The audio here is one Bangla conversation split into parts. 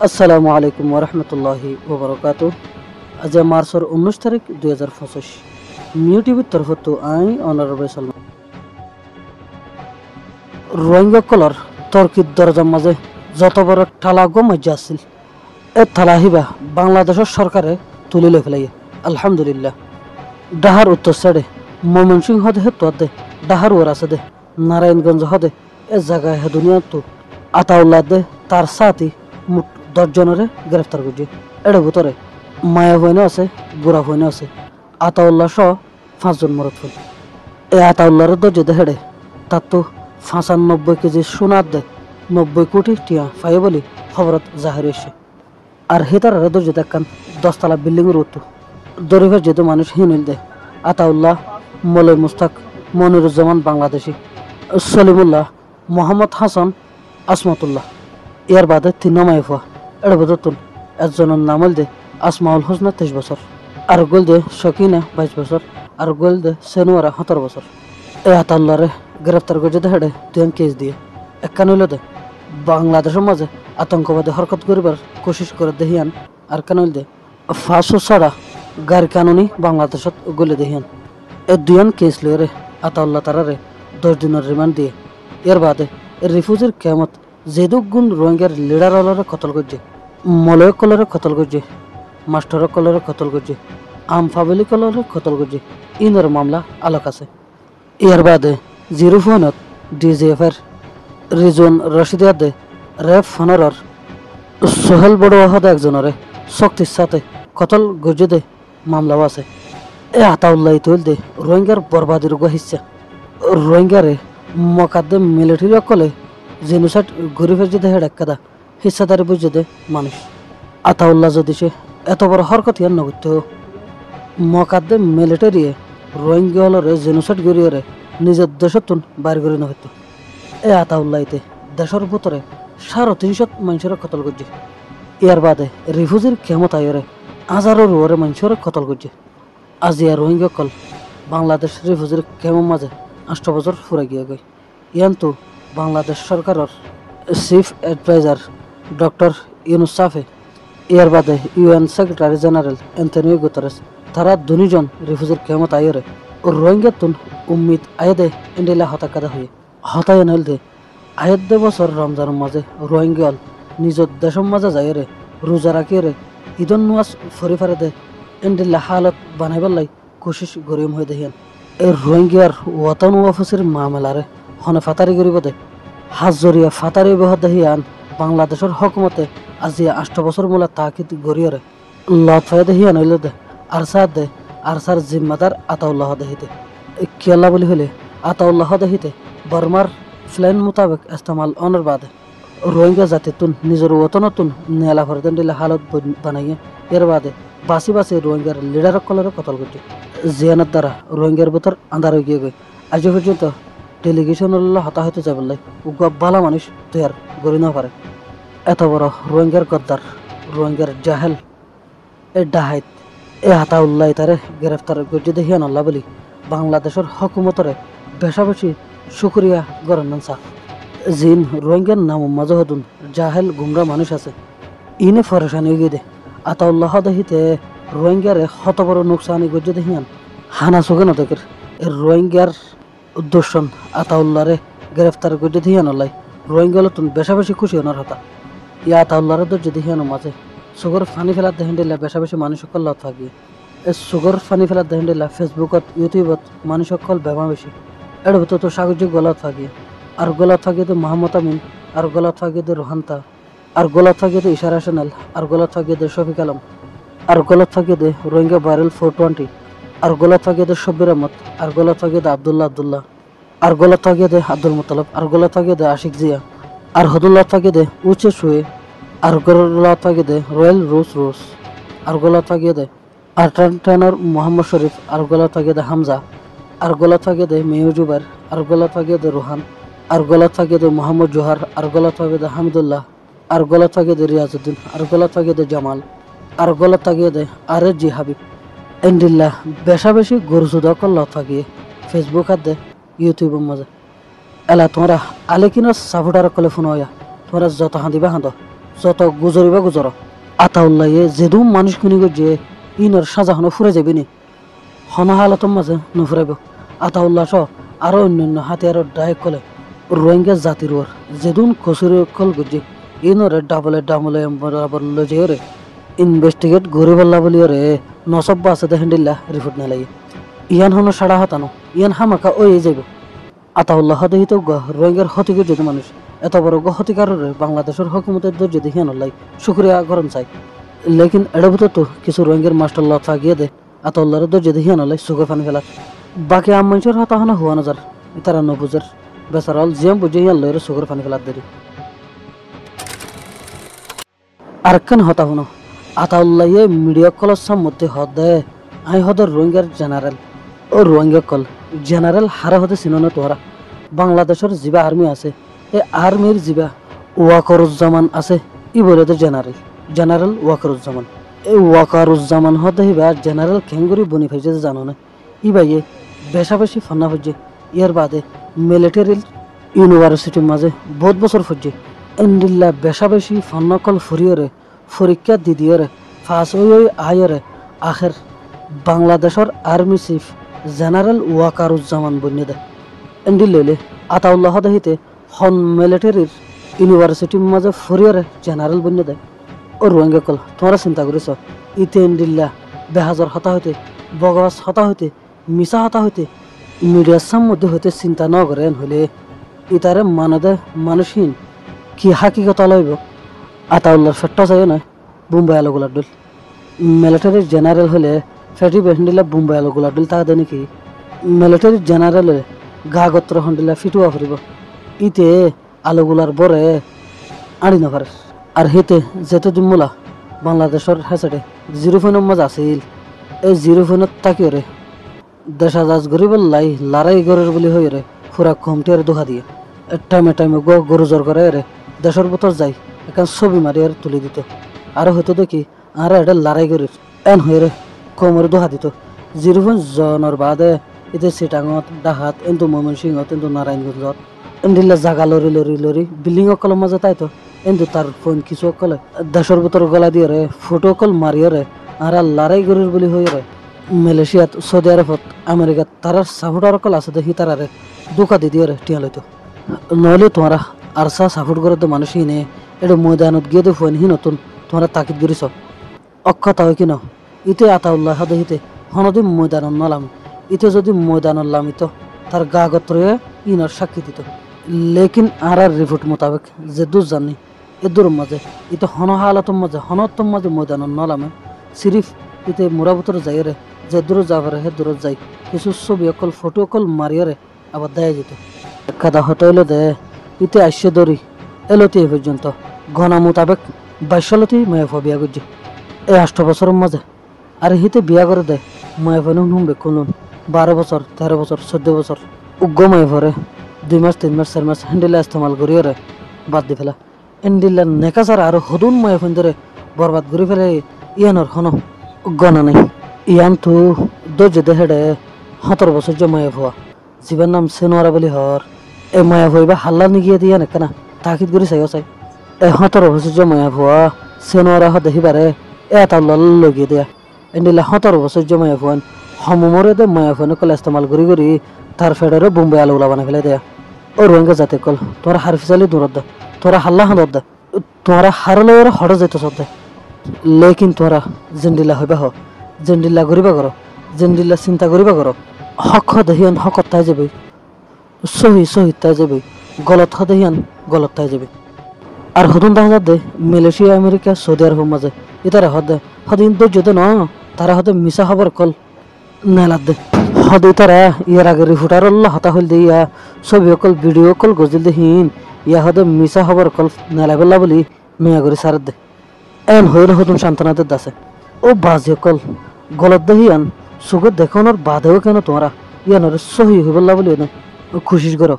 আসসালামু আলাইকুম ওরহমতুল্লাহি ওবরকাত। আজ মার্চর 19 তারিখ 2025 মিউ টিভির তরফত আই অনারেবল সালমান রোহিঙ্গা কলর তর্কিত দরজার মাঝে যত বড় ঠালা গমাজ্জা আছিল এ ঠালা হিবা বাংলাদেশের সরকারে তুলিলে ফেলাই আলহামদুলিল্লাহ। ডাহার উত্তর সাইডে ময়মনসিংহ হদে হে তোয়াদে ডাহার ওর আছে দে নারায়ণগঞ্জ হদে এ জায়গায় হে দুনিয়া তো আতাউল্লাহ দে তার সাথী মুঠ 10 জনের গ্রেফতার করছে। এর ভিতরে মায়া হইনে আছে, বুড়া হইনে আছে। আতাউল্লাহ সহ 5 জন মরত হল। এই আতাউল্লাহর দরজে দে হেডে তার তো 95 কেজি সোনার দে 90 কোটি টিয়া পাই বলে খবরত জাহির হয়েছে। আর হেতার দরজে দেখান 10 তলা বিল্ডিংয়ের উত্তর দরিফের যেহেতু মানুষ হিনিল দে আতাউল্লাহ, মলয় মুস্তাক, মনিরুজ্জামান বাংলাদেশি, সলিমুল্লাহ, মোহাম্মদ হাসান, আসমতুল্লাহ। এর বাদে 3 মাই ফুয়া এর বদতুন একজনের নাম হল দে আসমাউল হোসনা 23 বছর, আর গোল দে শকিনা 22 বছর, আর গোল দে সেনুয়ারা 17 বছর। এ আতাউল্লাহরে গ্রেফতার করে যেতে হেডে 2 কেস দিয়ে একখান হইল দে বাংলাদেশের মাঝে আতঙ্কবাদী হরকত করিবার কোশিশ করে দেহিয়ান, আর কেন হইল দে ফাঁসো ছাড়া গাড়ি কানুনি বাংলাদেশত গলে দেহিয়ান। এ 2 কেস লইরে আতাউল্লাহ তারারে 10 দিনের রিমান্ড দিয়ে এর বাদে রিফিউজির কেমত যেদুক গুণ রোহিঙ্গার লিডার হলরে কতল করছে, মলয় কলরে কতল করছে, মাস্টার কলরে কতল করছে, আম ফাবিলি কলরে কতল করছে। ইনের মামলা আলোক আছে। এর বাদে জিরো ফোনত ডিজিএফের রিজন রশিদিয়াদে রেফ ফনরর সোহেল বড়ুয়াহদ একজনরে শক্তির সাথে কতল গজে দে মামলাও আছে। এ আতাউল্লাহ তৈল দে রোহিঙ্গার বরবাদির হিসা রোহিঙ্গারে মকাদ্দে মিলিটারি অকলে জেনোসাইড ঘুরে ফের যেতে হেড একাদা হিসাদারি বুঝে দে মানুষ। আতাউল্লাহ যদি সে এত বড় হরকত ইয়ার নগত্য মকাদ্দে মিলিটারি রোহিঙ্গা হলরে জেনোসাইড ঘুরিয়ে নিজের দেশতুন বাইর করে নগত্য। এ আতাউল্লাহতে দেশের ভিতরে 350 মানুষের কতল করছে। ইয়ার বাদে রিফিউজির ক্ষমতা আয়রে হাজারের ওরে মানুষের কতল করছে। আজিয়া রোহিঙ্গা কল বাংলাদেশ রিফিউজির ক্ষমতার মাঝে 8 বছর ফুরে গিয়ে গই। ইয়ান্তু বাংলাদেশ সরকারের চিফ এডভাইজার ডক্টর ইউনুস সাফে, এর বাদে UN secretary general Antonio Guterres, তারা 2 জন রিফিউজির ক্ষমতা আয়রে রোহিঙ্গা তুন উম্মিদ আয়দে ইন্ডিলা হতাকাদা হয়ে হতায় নইল দে আয়াত দে বছর রমজানের মাঝে রোহিঙ্গাল নিজের দেশের মাঝে যাইরে রোজা রাখিয়ে ঈদন নুয়াজ ফরি ফারে দে ইন্ডিলা হালত বানাইবার লাই কোশিশ গরিম হয়ে দেহিয়ান। এই রোহিঙ্গার ওয়াতান ওয়াফসির মামলারে হনে ফাতারি করিব দে হাজরিয়া ফাতারি বহ দেহিয়ান বাংলাদেশের হকুমতে আজিয়া 8 বছর মূলা তাকিদ গরিয়রে লত হয়ে দেহিয়ান হইল দে আরসার জিম্মাদার আতাউল্লাহ দেহিতে কেলা বলি হলে আতাউল্লাহ দেহিতে বর্মার প্ল্যান মোতাবেক ইস্তেমাল অনর বাদে রোহিঙ্গা জাতি তুন নিজের ওতনতুন নেলা ফরদেন দিলে হালত বানাইয়ে এর বাদে বাসি রোহিঙ্গার লিডার কলরে কতল করছে। জিয়ানের দ্বারা রোহিঙ্গার ভিতর আন্ধার হয়ে গিয়ে গই আজ পর্যন্ত ডেলিগেশন হতাহত যাবার উগা বালা মানুষ তৈয়ার গড়ি না পারে। এত বড় রোহিঙ্গার গদ্দার রোহিঙ্গার জাহেল এ ডাহাইত এ আতাউল্লাহ তারে গ্রেফতার গজ্জে দেখিয়ান আল্লাহ বলি বাংলাদেশের হকুমতরে বেশাবেশি শুক্রিয়া গরন্নান সা জিন রোহিঙ্গার নাম মাজহদুন জাহেল গুমরা মানুষ আছে ইনে ফরেশানি গিয়ে দে আতাউল্লাহ দেহিতে রোহিঙ্গারে হত বড় নোকসানি গজ্জে দেখিয়ান হানা চোখে নদেকের রোহিঙ্গার উদ্দেশ্যন আতাউল্লাহরে গ্রেফতার গজ্জে দেখিয়ান আল্লাহ রোহিঙ্গা লতুন বেশাবেশি খুশি হনার হতা। ইয়া আতাউল্লাহরে দরজে দেখিয়ানো মাঝে সুগর ফানি ফেলার দেহেন দিলা বেশাবেশি মানুষ সকল লত থাকিয়ে এই সুগর ফানি ফেলার দেহেন দিলা ফেসবুকত ইউটিউবত মানুষ সকল ব্যবহার বেশি এর ভিতর তো সাগর গলাত থাকিয়ে আর গলাত থাকিয়ে তো মোহাম্মদ আমিন, আর গলাত থাকিয়ে তো রোহান্তা, আর গলাত থাকিয়ে তো ইশারা চ্যানেল, আর গলাত থাকিয়ে তো শফিক আলম, আর গলাত থাকিয়ে তো রোহিঙ্গা ভাইরাল 420, আর গলাত থাকিয়ে তো শব্বির আহমদ, আর গলাত থাকিয়ে তো আবদুল্লাহ, আর গলাত থাকিয়ে তো আব্দুল মুতালিব, আর গলাত থাকিয়ে তো আশিক জিয়া, আর হদুল্লাহ থাকিয়ে তো উচে শুয়ে, আর গলাত থাকিয়ে তো রয়্যাল রোস, আর গলাত থাকিয়ে তো আর্টানটানার মোহাম্মদ শরীফ, আর গলাত থাকিয়ে তো হামজা, আর গলাত থাকিয়ে তো মেয়র জুবাইর, আর গলাত থাকিয়ে তো রোহান, আর গলাত থাকিয়ে তো মোহাম্মদ জোহার, আর গলাত থাকিয়ে তো হামিদুল্লাহ, আর গলাত থাকিয়ে তো রিয়াজউদ্দিন, আর গলাত থাকিয়ে তো জামাল, আর গলাত থাকিয়ে তো আরে জি হাবিব এন্ডিল্লাহ বেশাবেশি গরুসুদা কল থাকিয়ে ফেসবুক হাত দে ইউটিউবের মাঝে এলা তোমরা আলে কিনা সাপোর্টার কলে ফোন হইয়া তোমরা যত হাঁদিবা হাঁদ যত গুজরিবা গুজর আতাউল্লাহে যেদু মানুষ খুনি গিয়ে ইনর সাজা হনো ফুরে যাবি নি হন হালতর মাঝে নুফুরাইব আতাউল্লাহ সহ আরো অন্যান্য হাতিয়ারর ডাইক কলে রোহিঙ্গা জাতির ওর যেদুন কসুর কল গুজি ইনরে ডাবলে বরাবর লজেরে ইনভেস্টিগেট গরি বল্লা বলি ওরে নসব্বা আছে দেখেন্ডিল্লা রিপোর্ট না লাগে ইয়ান হনো সাড়া হাতানো ইয়ান হামাকা ওই যাইব আতাউল্লাহ হদিহিত রোহিঙ্গার হতিকে যদি মানুষ এত বড় হতিকাররে বাংলাদেশের হকুমতের যদি হিয়ান লাই শুক্রিয়া গরম চাই লেকিন এর ভিতর তো কিছু রোহিঙ্গার মাস্টার লতা গিয়ে দে আতাউল্লাহর যদি হিয়ান লাই সুখে ফানি ফেলার বাকি আমমাইশর হতা হনা হুয়া নজার তারা নবুজের বেচারাল জিয়াম বুঝে ইয়ান লয়ের সুখের ফানি ফেলার দেরি আরেকখান হতা হনো আতাউল্লাহে মিডিয়া কলসার মধ্যে হদে আই হদর রোহিঙ্গার জেনারেল ও রোহিঙ্গা কল জেনারেল হারা হতে চিনো তোরা বাংলাদেশের জিবা আর্মি আছে এই আর্মির জিবা ওয়াকারুজ্জামান আছে ই বলে তো জেনারেল ওয়াকারুজ্জামান এই ওয়াকারুজ্জামান হতে হিবা জেনারেল খেঙ্গুরি বনি ফাইজে জানো না ই বাইয়ে বেশাবেশি ফান্না ফুজে ইয়ার বাদে মিলিটারি ইউনিভার্সিটির মাঝে বহুত বছর ফুজে এন্ডিল্লা বেশাবেশি ফান্না কল ফুরিয়রে পরীক্ষা দিদিয়রে ফাঁস ওই আয়রে আখের বাংলাদেশের আর্মি চিফ জেনারেল ওয়াকারুজ্জামান বন্যে দেয় এন্ডি লইলে আতাউল্লাহ দেহিতে হন মিলিটারির ইউনিভার্সিটির মাঝে ফুরিয়রে জেনারেল বন্যে দেয় ও রোহিঙ্গা কল তোমরা চিন্তা করেছ ইতে এন্ডিল্লা বেহাজর হতা হইতে বগবাস হতা হইতে মিশা হতা হইতে মিডিয়ার মধ্যে হইতে চিন্তা ন করেন হইলে ইতারে মানদে মানুষহীন কি হাকিকতা লইব আতাউল্লাহর ফেটটা চাই না বুম্বাই আলো গোলার ডুল মিলিটারির জেনারেল হলে ফেটি বেহন্ডিলা বুম্বাই আলো গোলার ডুল তা দেয় নাকি মিলিটারির জেনারেল গা গত্র হন্ডিলা ফিটুয়া ফুরিব ইতে আলোগুলার বরে আনি নপারে আর হেতে যেতে জুম্মুলা বাংলাদেশের হেসাডে 0 মাঝ আছিল এই 0 তাকিয়ে রে দেশা যাজ গরিব লাই লড়াই গরের বলি হয়ে রে ফুরা কমটিয়ার দোহা দিয়ে টাইমে গরু জোর করে রে দেশের ভিতর যাই এখন ছবি মারি আর তুলে দিত আর হয়তো দেখি আর এটা লড়াই গরির এন হয়ে রে কমর দোহা দিত 0 জনের বাদে এতে সিটাঙত ডাহাত এন্তু ময়মনসিংহত এন্তু নারায়ণগঞ্জত এন্ডিল্লা জাগা লরি বিল্ডিং অকল মাঝে তাই তো এন্তু তার ফোন কিছু অকলে দেশের ভিতর গলা দিয়ে রে ফটো অকল মারিয়ে রে আর লড়াই গরির বলি হয়ে রে মালয়েশিয়াত সৌদি আরবত আমেরিকাত তারার সাপোর্টার অকল আছে দেখি তারারে দোকা দি দিয়ে রে টিয়া লইতো নহলে তোমরা আরসা সাপোর্ট করে তো মানুষই নে এটা ময়দানত গিয়ে তো ফোন হি নতুন তোমরা তাকিদ করিস অক্ষতা হয় কিনা ইতে আতাউল্লাহ দেহিতে হনদি ময়দানত নলাম ইতে যদি ময়দানত লামিত তার গা গত্রে ইনার সাক্ষী দিত লেকিন আর রিপোর্ট মোতাবেক যে দূর জানি এদুর মাঝে ইতে হন হালাতর মাঝে হনতম মাঝে ময়দানত নলামে সিরিফ ইতে মোরাবতর যাই রে যে দূর যাবে হে দূর যাই কিছু ছবি অকল ফটো অকল মারিয়ে রে আবার দেয়া যেত কাদা হটাইলে দে ইতে আসছে দড়ি এলতি এ পর্যন্ত ঘনা মোতাবেক 22 মেয়ে বিয়া করছে এই 8 বছরের মাঝে আর হিতে বিয়া করে দেয় মায়ে ফেনুন হুমবে কোনুন 12 বছর 13 বছর 14 বছর উগ্র মায়ে ভরে 2 মাস 3 মাস 4 মাস হ্যান্ডেলে ইস্তেমাল করিয়ে রে বাদ দি ফেলা এন্ডিল্লা নেকাচার আর হদুন মায়ে ফেন ধরে বরবাদ করে ফেলে ইয়ানোর হন গণা নেই ইয়ান তো দর্জ দেহেডে 17 বছর যে মায়ে ভুয়া জীবন নাম সেনোয়ারা বলি হর এ মায়া ভুয়া হাল্লা নিগিয়ে দিয়া না কেনা তাকিদ করে চাইও চাই এ 17 বছর যে মায়া ভুয়া সেনোয়ারা হ দেখিবারে এটা লগিয়ে দেয়া এন্ডিল্লা 17 বছর যে মায়া ভুয়ান সমমরে দে মায়া ফোনে কল ইস্তেমাল করি তার ফেডারে বোম্বে আলুগুলা বানাই ফেলে দেয়া ও রোহিঙ্গা জাতে কল তোরা হারফিসালি দূরত দে তোরা হাল্লা হাঁদত দে তোরা হারলে ওরা হড়ে যেত সব দে লেকিন তোরা জেন্ডিলা হইবা হ জেন্ডিলা করিবা করো জেন্ডিলা চিন্তা করিবা করো হক দেহিয়ান হকত তাই যাবি সহি তাই যাবি গলত দেহিয়ান গলত তাই যাবি আর হদুন দেখা দে মালয়েশিয়া আমেরিকা সৌদি আরবের মাঝে ইতারা হদে হদিন তো যদি ন তারা হতে মিশা খবর কল নেলাদ দে হদে তারা ইয়ার আগে রিফুটার হতা হইল দিয়া ছবি অকল ভিডিও কল গজিল দেহিন ইয়া হদে মিশা খবর কল নেলাবেলা বলি নয়া করে সার দে এন হইল হদুন সান্ত্বনাদের দাসে ও বাজি কল গলত দেহিয়ান সুগত দেখানোর বাদেও কেন তোমরা ইয়ানোর সহি হইবল্লা বলি না খুশি করো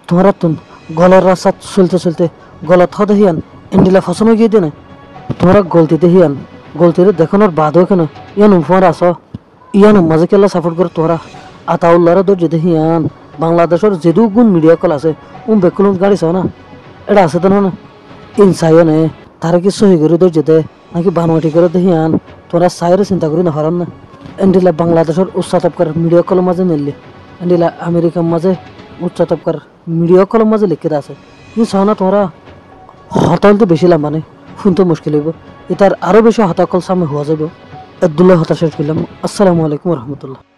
তোমরা তুন গলার রাস্তা চলতে গলত দেহিয়ান এন্ডিলা ফসনো গিয়ে দে না তোমরা গলতি দেহিয়ান গলতিরে দেখানোর বাদেও কেন ইয়ান উপমার আস ইয়ান মাঝে কেলা সাপোর্ট করে তোরা আতাউল্লাহর দর্জি দেহিয়ান বাংলাদেশের যেদু গুণ মিডিয়া কল আছে বেকুলুন গাড়ি চাও না এটা আছে তো না ইনসাইনে তারা কি সহি করে ধৈর্য দেয় নাকি বানোয়াটি করে দেখি আন তোরা সাইরে চিন্তা করি না হরান না এন্ডিলা বাংলাদেশের উচ্চতপকার মিডিয়া কলম মাঝে নিলি এন্ডিলা আমেরিকার মাঝে উচ্চতপকার মিডিয়া কলম মাঝে লিখিত আছে কিন্তু চাও না তোরা হতালতে বেশি মানে শুনতে মুশকিল হইব এটার আরো বেশি হতাকল সামনে হওয়া যাব আব্দুল্লাহ হতা শেষ করলাম। আসসালামু আলাইকুম রহমতুল্লাহ।